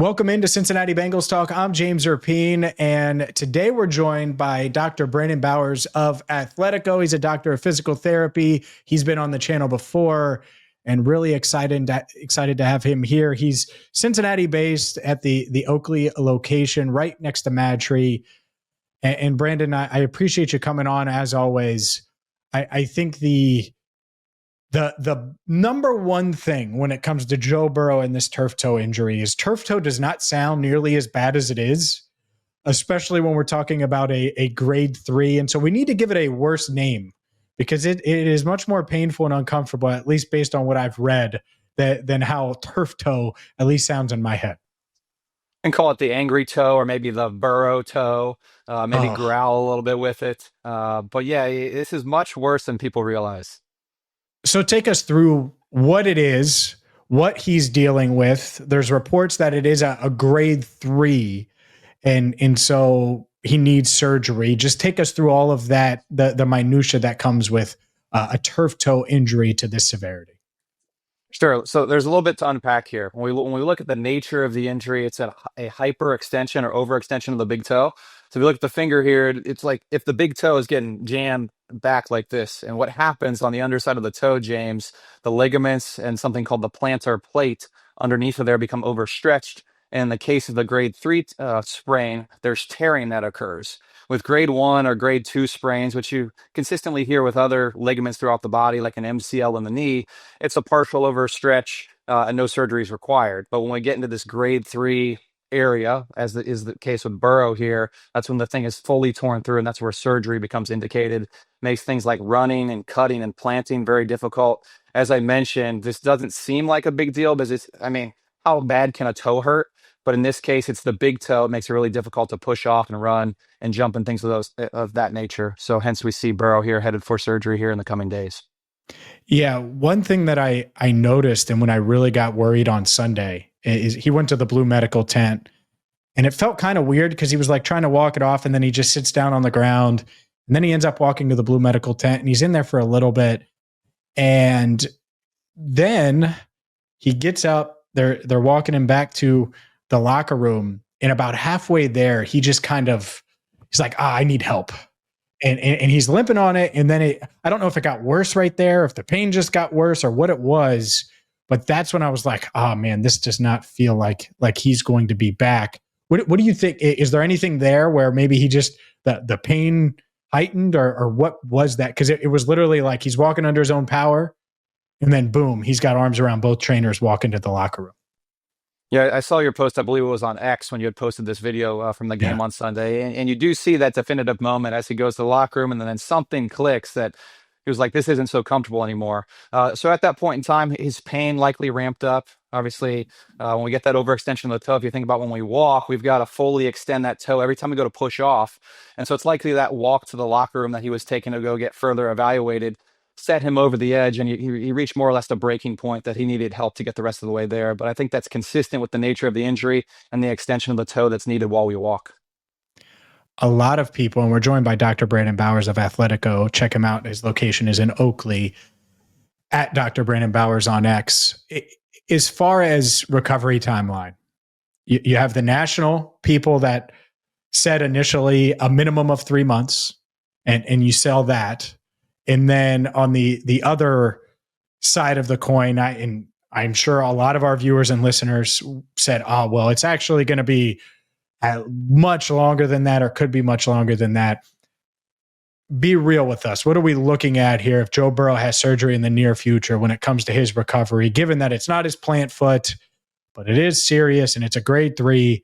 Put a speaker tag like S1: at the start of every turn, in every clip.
S1: Welcome into Cincinnati Bengals Talk. I'm James Erpine, and today we're joined by Dr. Brandon Bowers of Athletico. He's a doctor of physical therapy. He's been on the channel before, and really excited to have him here. He's Cincinnati-based at the Oakley location, right next to Madtree. And Brandon, I appreciate you coming on as always. I think the number one thing when it comes to Joe Burrow and this turf toe injury is turf toe does not sound nearly as bad as it is, especially when we're talking about a grade 3. And so we need to give it a worse name because it is much more painful and uncomfortable, at least based on what I've read, than how turf toe at least sounds in my head.
S2: And call it the angry toe or maybe the burrow toe, maybe
S1: Oh,
S2: growl a little bit with it. But yeah, this is much worse than people realize.
S1: so take us through what it is, what he's dealing with. There's reports that it is a grade 3, and so he needs surgery. Just take us through all of that, the minutia that comes with a turf toe injury to this severity.
S2: Sure. So there's a little bit to unpack here. When we look at the nature of the injury, it's a hyperextension or overextension of the big toe. So if you look at the finger here, it's like if the big toe is getting jammed back like this. And what happens on the underside of the toe, James, the ligaments and something called the plantar plate underneath of there become overstretched. And in the case of the grade 3 sprain, there's tearing that occurs. With grade 1 or grade 2 sprains, which you consistently hear with other ligaments throughout the body, like an MCL in the knee, it's a partial overstretch and no surgery is required. But when we get into this grade 3 area, as is the case with Burrow here, that's when the thing is fully torn through, and that's where surgery becomes indicated. Makes things like running and cutting and planting very difficult. As I mentioned, this doesn't seem like a big deal because how bad can a toe hurt? But in this case, it's the big toe. It makes it really difficult to push off and run and jump and things of that nature. So hence we see Burrow here headed for surgery here in the coming days.
S1: Yeah, one thing that I noticed, and when I really got worried on Sunday, is he went to the blue medical tent, and it felt kind of weird because he was like trying to walk it off, and then he just sits down on the ground, and then he ends up walking to the blue medical tent, and he's in there for a little bit, and then he gets up. They're walking him back to the locker room, and about halfway there, he just he's like, I need help. And he's limping on it. And then I don't know if it got worse right there, if the pain just got worse or what it was. But that's when I was like, oh man, this does not feel like he's going to be back. What do you think? Is there anything there where maybe he just the pain heightened or what was that? Because it was literally like he's walking under his own power, and then boom, he's got arms around both trainers walking to the locker room.
S2: Yeah, I saw your post. I believe it was on X when you had posted this video from the
S1: Yeah.
S2: game on Sunday. And you do see that definitive moment as he goes to the locker room, and then something clicks that he was like, this isn't so comfortable anymore. So at that point in time, his pain likely ramped up. Obviously, when we get that overextension of the toe, if you think about when we walk, we've got to fully extend that toe every time we go to push off. And so it's likely that walk to the locker room that he was taking to go get further evaluated set him over the edge, and he reached more or less the breaking point that he needed help to get the rest of the way there. But I think that's consistent with the nature of the injury and the extension of the toe that's needed while we walk.
S1: A lot of people, and we're joined by Dr. Brandon Bowers of Athletico. Check him out. His location is in Oakley, at Dr. Brandon Bowers on X. As far as recovery timeline, you have the national people that said initially a minimum of 3 months, and you sell that. And then on the other side of the coin, I'm sure a lot of our viewers and listeners said, oh, well, it's actually going to be much longer than that, or could be much longer than that. Be real with us. What are we looking at here if Joe Burrow has surgery in the near future when it comes to his recovery, given that it's not his plant foot, but it is serious and it's a grade 3?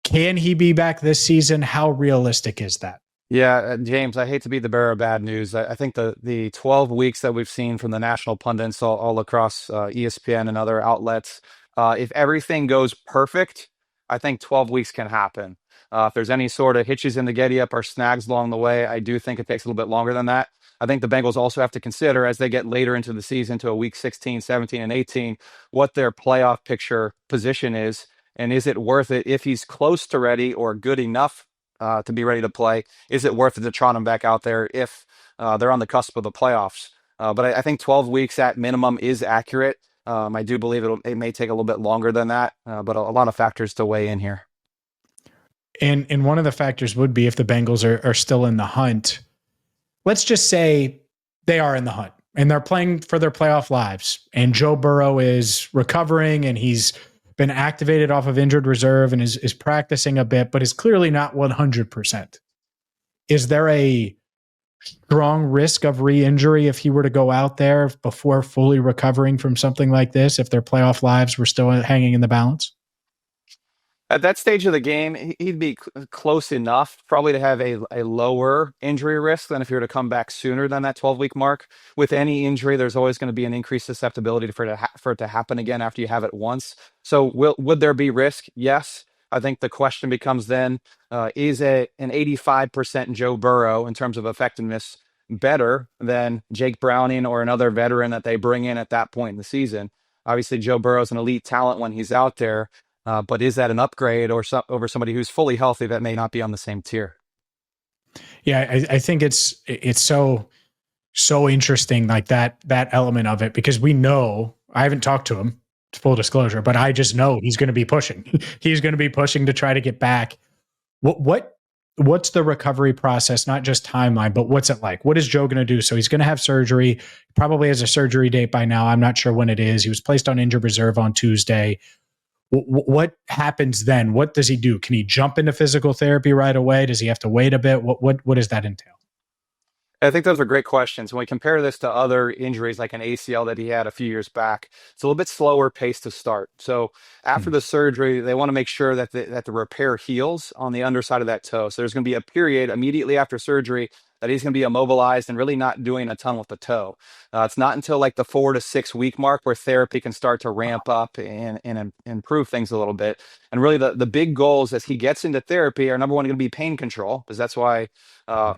S1: Can he be back this season? How realistic is that?
S2: Yeah, James, I hate to be the bearer of bad news. I think the 12 weeks that we've seen from the national pundits all across ESPN and other outlets, if everything goes perfect, I think 12 weeks can happen. If there's any sort of hitches in the giddy up or snags along the way, I do think it takes a little bit longer than that. I think the Bengals also have to consider as they get later into the season to a week 16, 17, and 18, what their playoff picture position is. And is it worth it if he's close to ready or good enough to be ready to play? Is it worth it to trot him back out there if they're on the cusp of the playoffs? But I think 12 weeks at minimum is accurate. I do believe it may take a little bit longer than that, but a lot of factors to weigh in here.
S1: And one of the factors would be if the Bengals are still in the hunt. Let's just say they are in the hunt and they're playing for their playoff lives, and Joe Burrow is recovering and he's been activated off of injured reserve and is practicing a bit, but is clearly not 100%. Is there a strong risk of re-injury if he were to go out there before fully recovering from something like this, if their playoff lives were still hanging in the balance?
S2: At that stage of the game, he'd be close enough probably to have a lower injury risk than if you were to come back sooner than that 12-week mark. With any injury, there's always going to be an increased susceptibility for it to happen again after you have it once. So would there be risk? Yes. I think the question becomes then, is an 85% Joe Burrow in terms of effectiveness better than Jake Browning or another veteran that they bring in at that point in the season? Obviously, Joe Burrow is an elite talent when he's out there. But is that an upgrade or over somebody who's fully healthy that may not be on the same tier?
S1: Yeah, I think it's so interesting, like that element of it, because we know, I haven't talked to him, full disclosure, but I just know he's going to be pushing. He's going to be pushing to try to get back. What's the recovery process? Not just timeline, but what's it like? What is Joe going to do? So he's going to have surgery. Probably has a surgery date by now. I'm not sure when it is. He was placed on injured reserve on Tuesday. What happens then? What does he do? Can he jump into physical therapy right away? Does he have to wait a bit? What does that entail?
S2: I think those are great questions. When we compare this to other injuries like an ACL that he had a few years back, it's a little bit slower pace to start. So after
S1: Hmm.
S2: the surgery, they want to make sure that the repair heals on the underside of that toe. So there's going to be a period immediately after surgery that he's going to be immobilized and really not doing a ton with the toe. It's not until like the 4 to 6 week mark where therapy can start to ramp up and improve things a little bit. And really the big goals as he gets into therapy are number one, going to be pain control, because that's why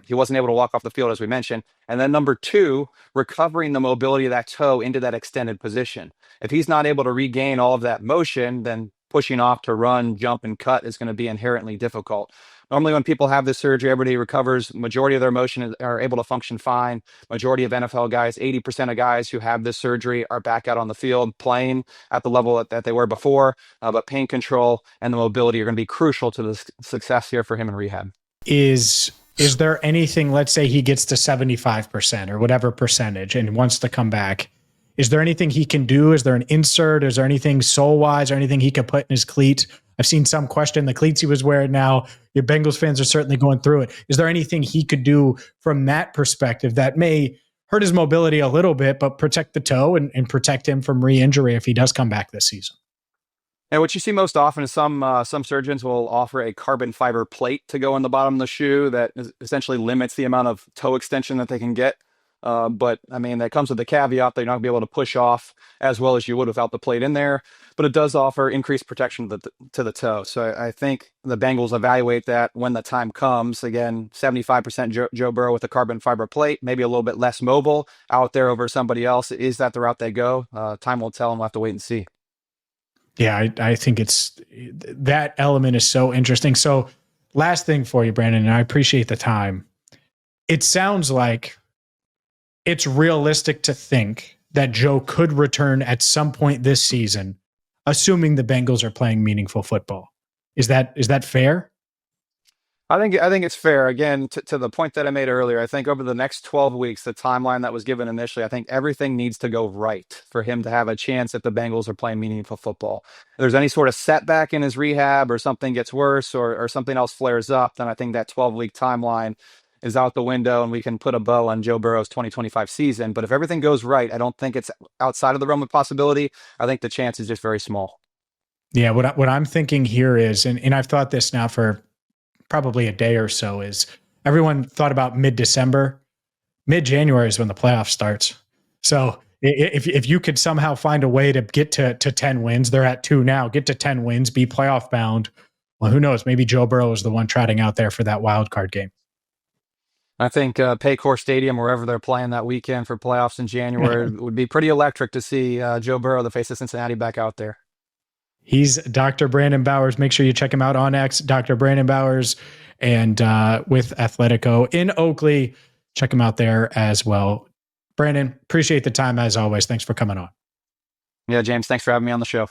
S2: he wasn't able to walk off the field, as we mentioned. And then number two, recovering the mobility of that toe into that extended position. If he's not able to regain all of that motion, then pushing off to run, jump, and cut is going to be inherently difficult. Normally, when people have this surgery, everybody recovers. Majority of their motion are able to function fine. Majority of NFL guys, 80% of guys who have this surgery are back out on the field playing at the level that they were before. But pain control and the mobility are going to be crucial to the success here for him in rehab.
S1: Is there anything, let's say he gets to 75% or whatever percentage and wants to come back? Is there anything he can do? Is there an insert? Is there anything soul wise or anything he could put in his cleat? I've seen some question the cleats he was wearing now. Your Bengals fans are certainly going through it. Is there anything he could do from that perspective that may hurt his mobility a little bit, but protect the toe and protect him from re-injury if he does come back this season?
S2: And what you see most often is some surgeons will offer a carbon fiber plate to go on the bottom of the shoe that essentially limits the amount of toe extension that they can get. But I mean, that comes with the caveat that you're not going to be able to push off as well as you would without the plate in there. But it does offer increased protection to the toe. So I think the Bengals evaluate that when the time comes. Again, 75% Joe Burrow with a carbon fiber plate, maybe a little bit less mobile out there over somebody else. Is that the route they go? Time will tell, and we'll have to wait and see.
S1: Yeah, I think it's that element is so interesting. So, last thing for you, Brandon, and I appreciate the time. It sounds like it's realistic to think that Joe could return at some point this season, assuming the Bengals are playing meaningful football. Is that fair?
S2: I think it's fair. Again, to the point that I made earlier, I think over the next 12 weeks, the timeline that was given initially, I think everything needs to go right for him to have a chance if the Bengals are playing meaningful football. If there's any sort of setback in his rehab or something gets worse or something else flares up, then I think that 12-week timeline is out the window and we can put a bow on Joe Burrow's 2025 season. But if everything goes right, I don't think it's outside of the realm of possibility. I think the chance is just very small.
S1: Yeah, what I'm thinking here is, and I've thought this now for probably a day or so, is everyone thought about mid-December. Mid-January is when the playoff starts. So if you could somehow find a way to get to 10 wins, they're at 2 now, get to 10 wins, be playoff bound. Well, who knows? Maybe Joe Burrow is the one trotting out there for that wild card game.
S2: I think Paycor Stadium, wherever they're playing that weekend for playoffs in January, would be pretty electric to see Joe Burrow, the face of Cincinnati, back out there.
S1: He's Dr. Brandon Bowers. Make sure you check him out on X, Dr. Brandon Bowers, and with Athletico in Oakley. Check him out there as well. Brandon, appreciate the time as always. Thanks for coming on.
S2: Yeah, James, thanks for having me on the show.